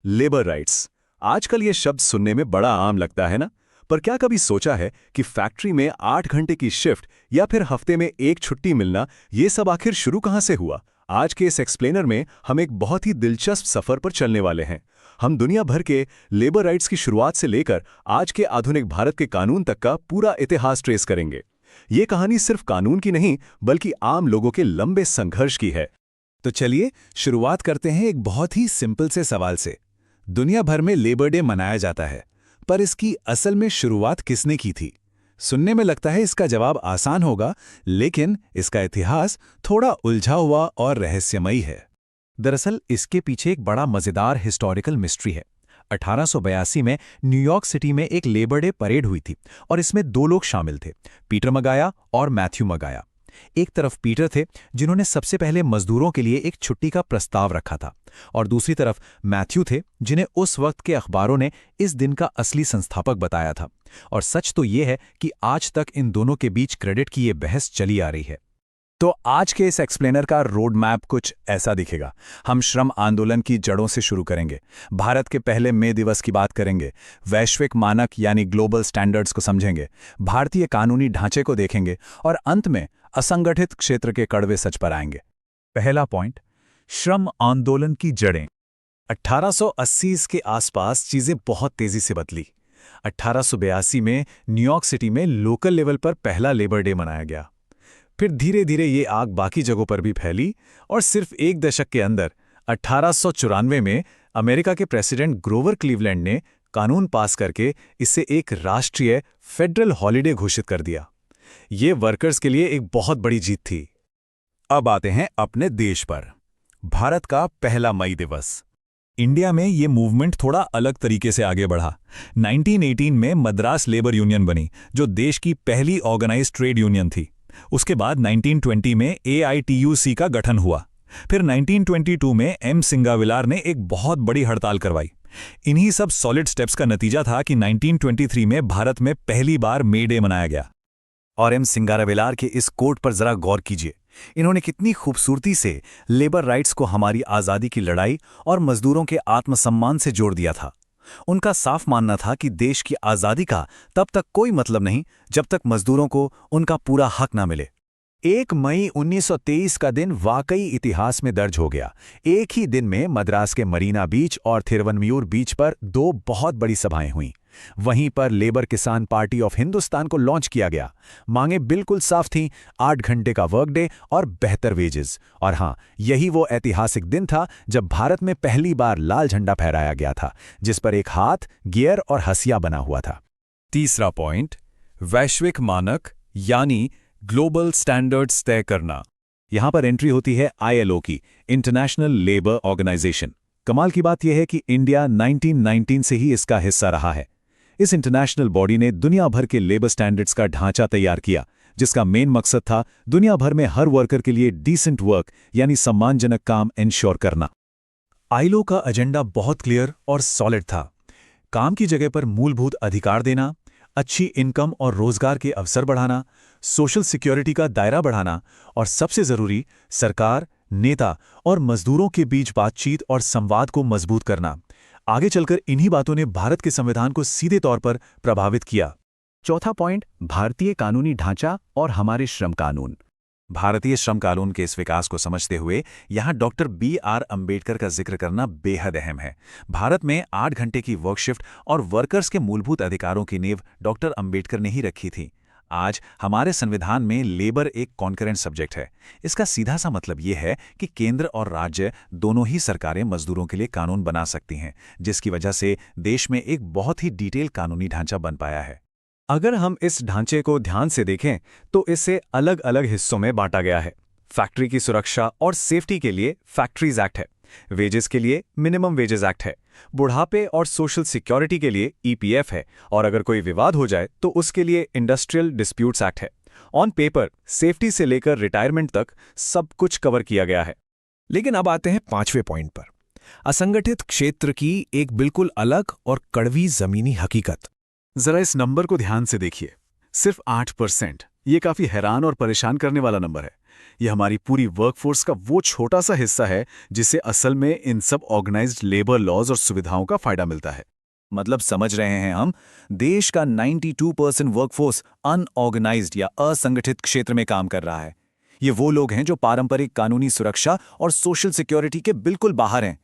Labour rights. आजकल ये शब्द सुनने में बड़ा आम लगता है ना, पर क्या कभी सोचा है कि फैक्ट्री में 8 घंटे की शिफ्ट या फिर हफ्ते में एक छुट्टी मिलना, ये सब आखिर शुरू कहाँ से हुआ? आज के इस एक्सप्लेनर में हम एक बहुत ही दिलचस्प सफर पर चलने वाले हैं। हम दुनिया भर के लेबर राइट्स की शुरुआत से लेकर आज के आधुनिक भारत के कानून तक का पूरा इतिहास ट्रेस करेंगे। ये कहानी सिर्फ कानून की नहीं, बल्कि आम लोगों के लंबे संघर्ष की है। तो चलिए शुरुआत करते हैं एक बहुत ही सिंपल से सवाल से। दुनिया भर में लेबर डे मनाया जाता है, पर इसकी असल में शुरुआत किसने की थी? सुनने में लगता है इसका जवाब आसान होगा, लेकिन इसका इतिहास थोड़ा उलझा हुआ और रहस्यमयी है। दरअसल इसके पीछे एक बड़ा मजेदार हिस्टोरिकल मिस्ट्री है। 1882 में न्यूयॉर्क सिटी में एक लेबर डे परेड हुई थी और इसमें दो लोग शामिल थे, पीटर मगाया और मैथ्यू मगाया। एक तरफ पीटर थे, जिन्होंने सबसे पहले मजदूरों के लिए एक छुट्टी का प्रस्ताव रखा था, और दूसरी तरफ मैथ्यू थे, जिन्हें उस वक्त के अखबारों ने इस दिन का असली संस्थापक बताया था। और सच तो ये है कि आज तक इन दोनों के बीच क्रेडिट की ये बहस चली आ रही है। तो आज के इस एक्सप्लेनर का रोड मैप कुछ ऐसा दिखेगा। हम श्रम आंदोलन की जड़ों से शुरू करेंगे, भारत के पहले मई दिवस की बात करेंगे, वैश्विक मानक यानी ग्लोबल स्टैंडर्ड्स को समझेंगे, भारतीय कानूनी ढांचे को देखेंगे और अंत में असंगठित क्षेत्र के कड़वे सच पर आएंगे। पहला पॉइंट, श्रम आंदोलन की जड़ें। 1880 के आसपास चीजें बहुत तेजी से बदली। 1882 में न्यूयॉर्क सिटी में लोकल लेवल पर पहला लेबर डे मनाया गया। फिर धीरे धीरे ये आग बाकी जगहों पर भी फैली और सिर्फ एक दशक के अंदर 1894 में अमेरिका के प्रेसिडेंट ग्रोवर क्लीवलैंड ने कानून पास करके इसे एक राष्ट्रीय फेडरल हॉलिडे घोषित कर दिया। ये वर्कर्स के लिए एक बहुत बड़ी जीत थी। अब आते हैं अपने देश पर। भारत का पहला मई दिवस। इंडिया में ये मूवमेंट थोड़ा अलग तरीके से आगे बढ़ा। 1918 में मद्रास लेबर यूनियन बनी, जो देश की पहली ऑर्गेनाइज्ड ट्रेड यूनियन थी। उसके बाद 1920 में AITUC का गठन हुआ। फिर 1922 में M सिंगाविलार ने एक बहुत बड़ी हड़ताल करवाई। इन्हीं सब सॉलिड स्टेप्स का नतीजा था कि 1923 में भारत में पहली बार मे डे मनाया गया। और M सिंगाविलार के इस कोट पर जरा गौर कीजिए। इन्होंने कितनी खूबसूरती से लेबर राइट्स को हमारी आज़ादी की लड़ाई और मजदूरों के आत्मसम्मान से जोड़ दिया था। उनका साफ मानना था कि देश की आज़ादी का तब तक कोई मतलब नहीं जब तक मजदूरों को उनका पूरा हक ना मिले। 1 मई 1923 का दिन वाकई इतिहास में दर्ज हो गया। एक ही दिन में मद्रास के मरीना बीच और थिरुवन्मियूर बीच पर दो बहुत बड़ी सभाएं हुईं। वहीं पर लेबर किसान पार्टी ऑफ हिंदुस्तान को लॉन्च किया गया। मांगें बिल्कुल साफ थीं, 8 घंटे का वर्क डे और बेहतर वेजेस। और हाँ, यही वो ऐतिहासिक दिन था जब भारत में पहली बार लाल झंडा फहराया गया था, जिस पर एक हाथ, गियर और हंसिया बना हुआ था। तीसरा पॉइंट, वैश्विक मानक यानी ग्लोबल स्टैंडर्ड्स तय करना। यहां पर एंट्री होती है ILO की, इंटरनेशनल लेबर ऑर्गेनाइजेशन। कमाल की बात यह है कि इंडिया 1919 से ही इसका हिस्सा रहा है। इस इंटरनेशनल बॉडी ने दुनिया भर के लेबर स्टैंडर्ड्स का ढांचा तैयार किया, जिसका मेन मकसद था दुनिया भर में हर वर्कर के लिए डिसेंट वर्क यानी सम्मानजनक काम इंश्योर करना। ILO का एजेंडा बहुत क्लियर और सॉलिड था। काम की जगह पर मूलभूत अधिकार देना, अच्छी इनकम और रोजगार के अवसर बढ़ाना, सोशल सिक्योरिटी का दायरा बढ़ाना और सबसे जरूरी, सरकार, नेता और मजदूरों के बीच बातचीत और संवाद को मजबूत करना। आगे चलकर इन्हीं बातों ने भारत के संविधान को सीधे तौर पर प्रभावित किया। चौथा पॉइंट, भारतीय कानूनी ढांचा और हमारे श्रम कानून। भारतीय श्रम कानून के इस विकास को समझते हुए यहाँ डॉक्टर BR अम्बेडकर का जिक्र करना बेहद अहम है। भारत में 8 घंटे की वर्क शिफ्ट और वर्कर्स के मूलभूत अधिकारों की नींव डॉक्टर अम्बेडकर ने ही रखी थी। आज हमारे संविधान में लेबर एक कॉन्करेंट सब्जेक्ट है। इसका सीधा सा मतलब ये है कि केंद्र और राज्य दोनों ही सरकारें मजदूरों के लिए कानून बना सकती हैं, जिसकी वजह से देश में एक बहुत ही डिटेल कानूनी ढांचा बन पाया है। अगर हम इस ढांचे को ध्यान से देखें तो इसे अलग अलग हिस्सों में बांटा गया है। फैक्ट्री की सुरक्षा और सेफ्टी के लिए फैक्ट्रीज एक्ट है, वेजेस के लिए मिनिमम वेजेस एक्ट है, बुढ़ापे और सोशल सिक्योरिटी के लिए EPF है, और अगर कोई विवाद हो जाए तो उसके लिए इंडस्ट्रियल डिस्प्यूट्स एक्ट है। ऑन पेपर सेफ्टी से लेकर रिटायरमेंट तक सब कुछ कवर किया गया है। लेकिन अब आते हैं 5वें पॉइंट पर, असंगठित क्षेत्र की एक बिल्कुल अलग और कड़वी जमीनी हकीकत। जरा इस नंबर को ध्यान से देखिए, सिर्फ 8% ये काफी हैरान और परेशान करने वाला नंबर है। ये हमारी पूरी वर्कफोर्स का वो छोटा सा हिस्सा है जिसे असल में इन सब ऑर्गेनाइज्ड लेबर लॉज और सुविधाओं का फायदा मिलता है। मतलब समझ रहे हैं हम, देश का 92% वर्कफोर्स अनऑर्गेनाइज्ड या असंगठित क्षेत्र में काम कर रहा है। ये वो लोग हैं जो पारंपरिक कानूनी सुरक्षा और सोशल सिक्योरिटी के बिल्कुल बाहर हैं।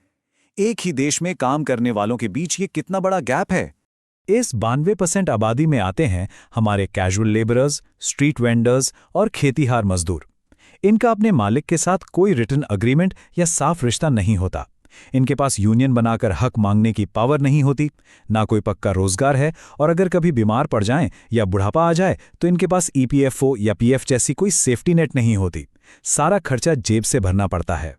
एक ही देश में काम करने वालों के बीच ये कितना बड़ा गैप है। इस 92% आबादी में आते हैं हमारे कैजुअल लेबरर्स, स्ट्रीट वेंडर्स और खेतीहार मजदूर। इनका अपने मालिक के साथ कोई रिटन अग्रीमेंट या साफ रिश्ता नहीं होता। इनके पास यूनियन बनाकर हक मांगने की पावर नहीं होती, ना कोई पक्का रोजगार है, और अगर कभी बीमार पड़ जाएं या बुढ़ापा आ जाए तो इनके पास ईपीएफओ या पीएफ जैसी कोई सेफ्टी नेट नहीं होती। सारा खर्चा जेब से भरना पड़ता है।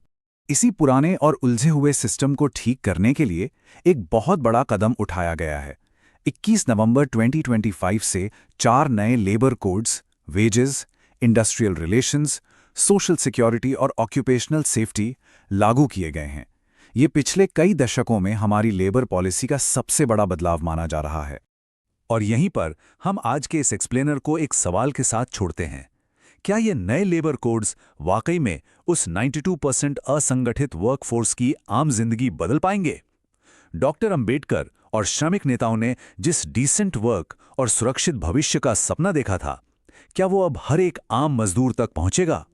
इसी पुराने और उलझे हुए सिस्टम को ठीक करने के लिए एक बहुत बड़ा कदम उठाया गया है। 21 नवंबर 2025 से 4 नए labour codes, wages, industrial relations, social security और ऑक्यूपेशनल सेफ्टी लागू किए गए हैं। ये पिछले कई दशकों में हमारी लेबर पॉलिसी का सबसे बड़ा बदलाव माना जा रहा है। और यहीं पर हम आज के इस एक्सप्लेनर को एक सवाल के साथ छोड़ते हैं। क्या ये नए लेबर कोड्स वाकई में उस 92% असंगठित वर्कफोर्स की आम जिंदगी बदल पाएंगे? डॉक्टर अंबेडकर और श्रमिक नेताओं ने जिस डिसेंट वर्क और सुरक्षित भविष्य का सपना देखा था, क्या वो अब हर एक आम मजदूर तक पहुंचेगा?